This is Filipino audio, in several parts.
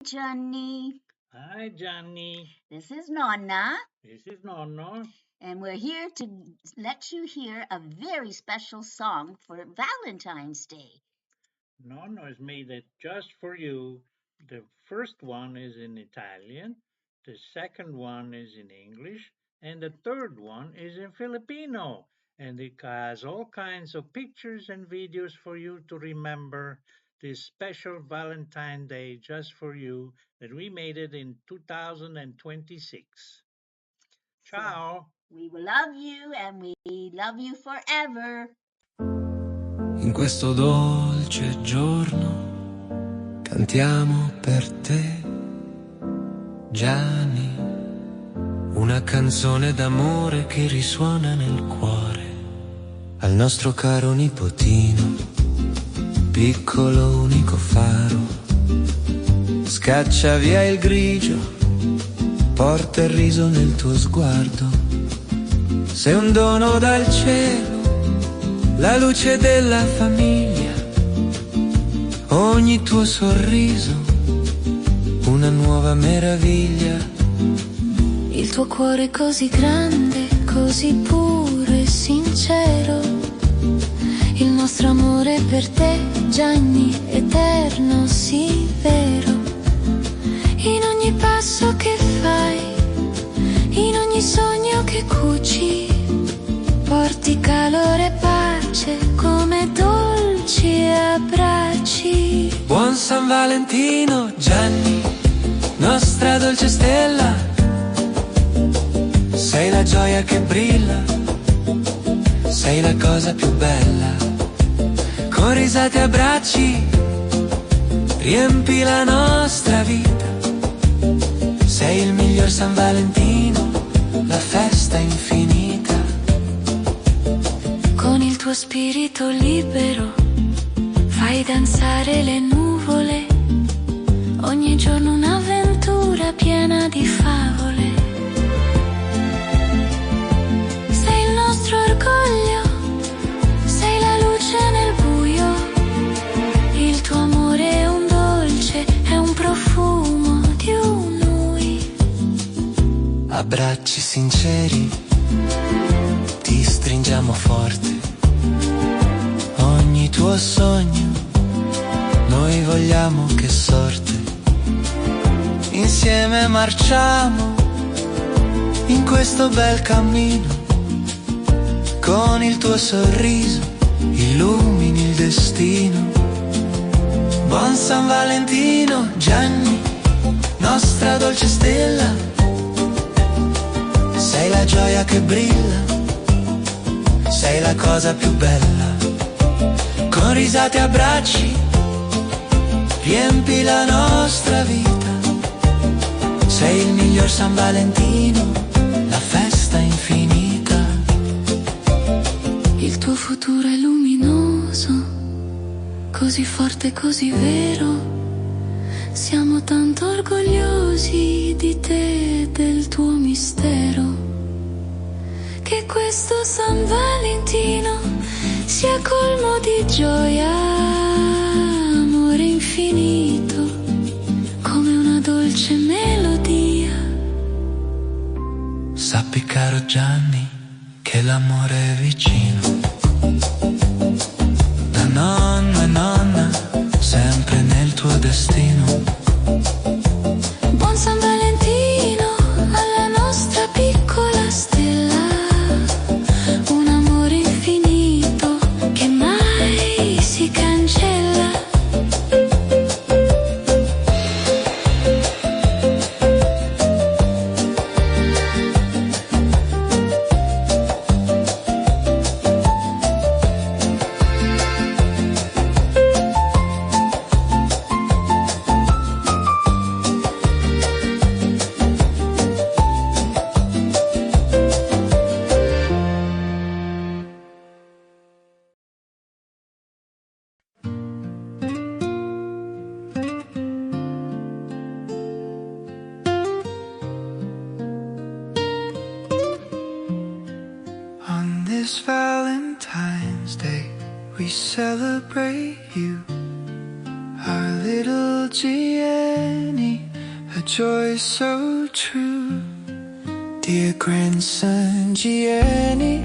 Johnny. Hi, Johnny. This is Nonna, This is Nonno. and we're here to let you hear a very special song for Valentine's Day. Nonno has made it just for you. The first one is in Italian, the second one is in English, and the third one is in Filipino. And it has all kinds of pictures and videos for you to remember this special Valentine Day just for you that we made it in 2026. So Ciao. we will love you and we love you forever. In questo dolce giorno cantiamo per te, Gianni, una canzone d'amore che risuona nel cuore. Al nostro caro nipotino, piccolo unico faro, scaccia via il grigio, porta il riso nel tuo sguardo. Sei un dono dal cielo, la luce della famiglia, ogni tuo sorriso, una nuova meraviglia. Il tuo cuore così grande, così puro e sincero, il nostro amore per te, Gianni, eterno, sì vero. In ogni passo che fai, in ogni sogno che cuci, porti calore e pace come dolci abbracci. Buon San Valentino, Gianni, nostra dolce stella, sei la gioia che brilla, sei la cosa più bella. Con risate e abbracci riempi la nostra vita, sei il miglior San Valentino, la festa infinita. Con il tuo spirito libero fai danzare le nuvole, ogni giorno un'avventura piena di favole. Sei il nostro orgoglio, sei la luce nel buio, il tuo amore è un dolce, è un profumo di un noi. Abbracci sinceri, ti stringiamo forte, ogni tuo sogno noi vogliamo che sorte. Insieme marciamo in questo bel cammino, con il tuo sorriso illumini il destino. Buon San Valentino, Gianni, nostra dolce stella, sei la gioia che brilla, sei la cosa più bella. Con risate e abbracci riempi la nostra vita, sei il miglior San Valentino, la festa infinita. Il tuo futuro è luminoso, così forte, così vero. Siamo tanto orgogliosi di te e del tuo mistero. Che questo San Valentino sia colmo di gioia, amore infinito, come una dolce melodia. Sappi caro Gianni che l'amore è vicino, da nonno e nonna, sempre nel tuo destino. Buon San Valentino alla nostra piccola stella, un amore infinito che mai si cancella. On this Valentine's Day, we celebrate you, our little Gianni. a joy so true. Dear grandson Gianni,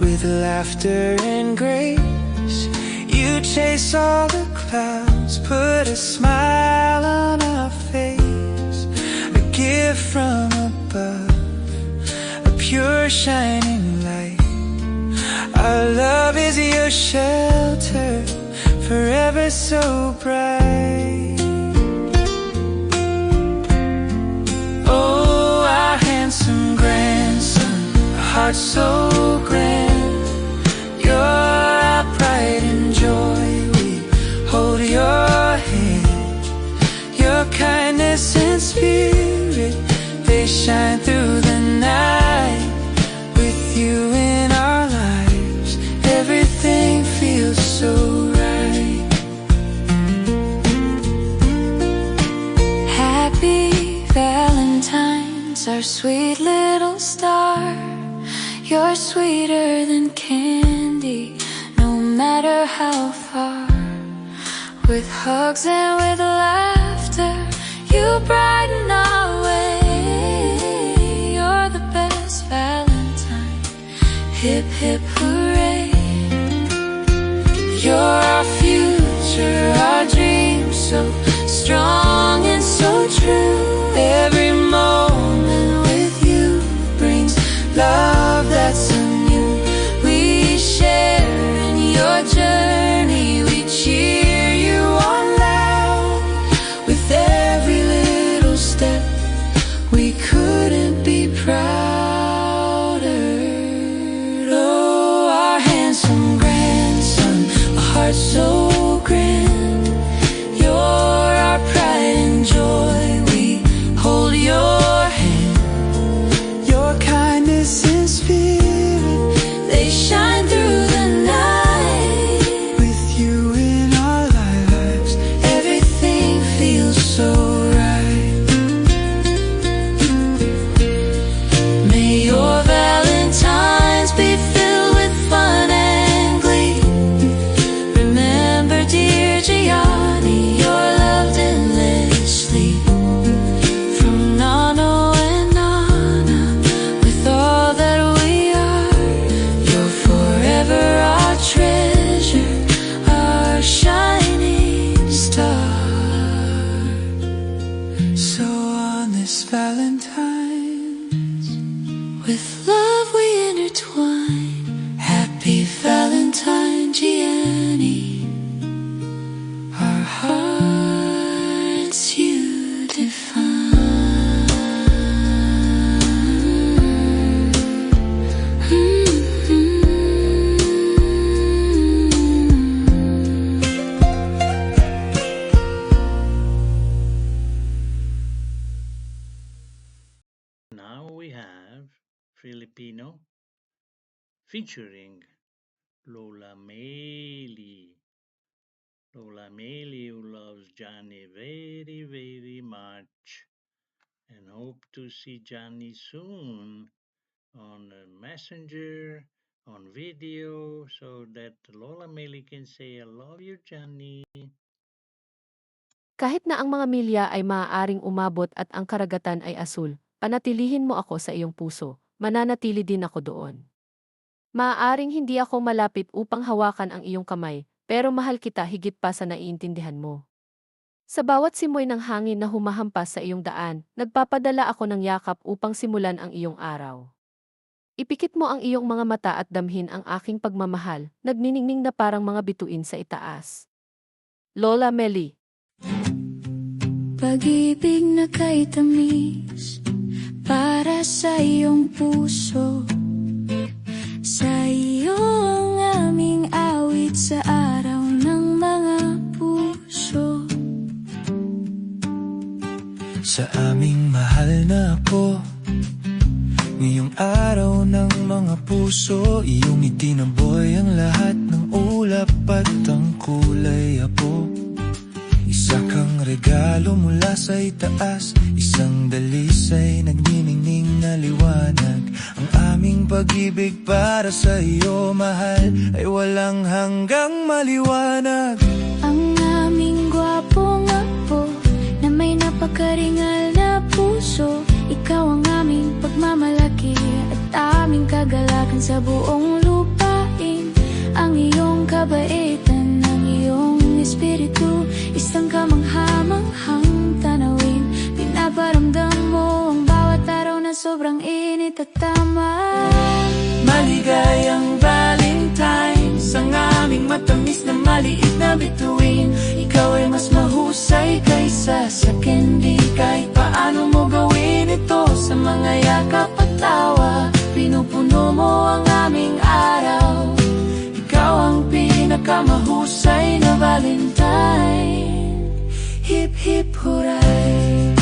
with laughter and grace, you chase all the clouds, put a smile on our face. A gift from above, a pure shining light. Our love is your shelter, forever so bright. Oh, our handsome grandson, a heart so grand. You're our pride and joy, we hold your hand. Your kindness and spirit, they shine through the night. With you in our lives, everything feels so right. Happy Valentine's, our sweet little star. You're sweeter than candy, no matter how far. With hugs and with laughter, you brighten our way. You're the best Valentine, hip hip hooray. You're our future, our dreams, so strong and so true. Every moment with you brings love that's anew. We share in your journey, we cheer you on loud. With every little step, we couldn't be prouder. Oh, our handsome grandson, a heart so grand. You're our pride and joy, we hold your hand. Your kindness and spirit, they shine through the night. With you in our lives, everything feels so right. May your Valentines be filled with fun and glee. Remember, dear Gianni, you're loved endlessly. From Nano and Nana, with all that we are, you're forever our treasure, our shining star. So on this Valentine's, with love we intertwine. Happy Valentine, Gianni. Our hearts you define. Now we have Filipino featuring Lola Meili. Lola Meili, who loves Johnny very, very much and hope to see Johnny soon on Messenger, on video, so that Lola Meili can say, I love you, Johnny. Kahit na ang mga milya ay maaaring umabot at ang karagatan ay asul, panatilihin mo ako sa iyong puso, mananatili din ako doon. Maaaring hindi ako malapit upang hawakan ang iyong kamay, pero mahal kita higit pa sa naiintindihan mo. Sa bawat simoy ng hangin na humahampas sa iyong daan, nagpapadala ako ng yakap upang simulan ang iyong araw. Ipikit mo ang iyong mga mata at damhin ang aking pagmamahal, nagniningning na parang mga bituin sa itaas. Lola Meili. Pag-ibig na kay tamis para sa iyong puso. Sa iyo ang aming awit sa araw ng mga puso. Sa aming mahal na po, ngayong araw ng mga puso, iyong itinaboy ang lahat ng ulap at ang kulay apo. Isa kang regalo mula sa itaas, isang dalisay nagniningning na liwanag. Ang aming pag-ibig para sa iyo, mahal, ay walang hanggang maliwanag. Ang aming gwapong apo na may napakaringal na puso. Ikaw ang aming pagmamalaki at aming kagalakan sa buong lupain. Ang iyong kabaitan, ang iyong espiritu, isang kamangha-manghang tanawin. Pinaparamdam mo ang bawat araw na sobrang init at tama. Maligayang Valentine's, ang aming matamis na maliit na bituin. Ikaw ay mas mahusay kaysa sa candy. Kahit paano mo gawin ito, sa mga yakap at tawa, pinupuno mo ang aming araw. Ikaw ang pinakamahusay na Valentine. Hip hip hooray.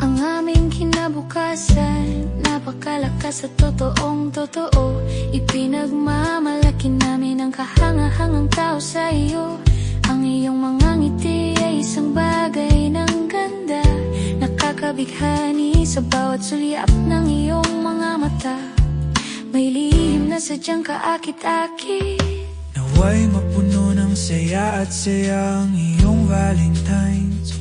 Ang aming kinabukasan, napakalakas at totoong totoo. Ipinagmamalaki namin ang kahangahangang tao sa iyo. Ang iyong mga ngiti ay isang bagay ng ganda, nakakabighani sa bawat sulyap ng iyong mga mata. May lihim na sadyang kaakit-akit. Naway mapuno ng saya at saya ang iyong Valentine's.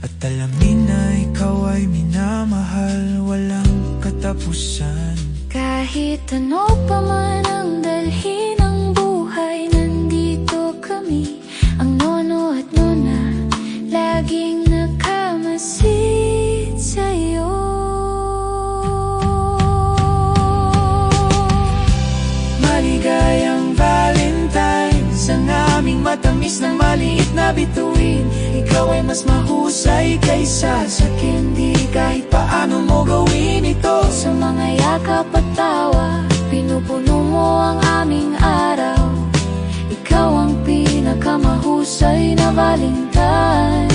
At alamin na ikaw ay minamahal, walang katapusan. Kahit ano pa man ang dalhin ng buhay, nandito kami, ang nono at nona, laging nakamasid sa'yo. Maligayang Valentine's, ang aming matamis na maliit na bituin. Ikaw ay mas mahusay kaysa sa candy. Kahit paano mo gawin ito, sa mga yakap at tawa, pinupuno mo ang aming araw. Ikaw ang pinakamahusay na Valentine.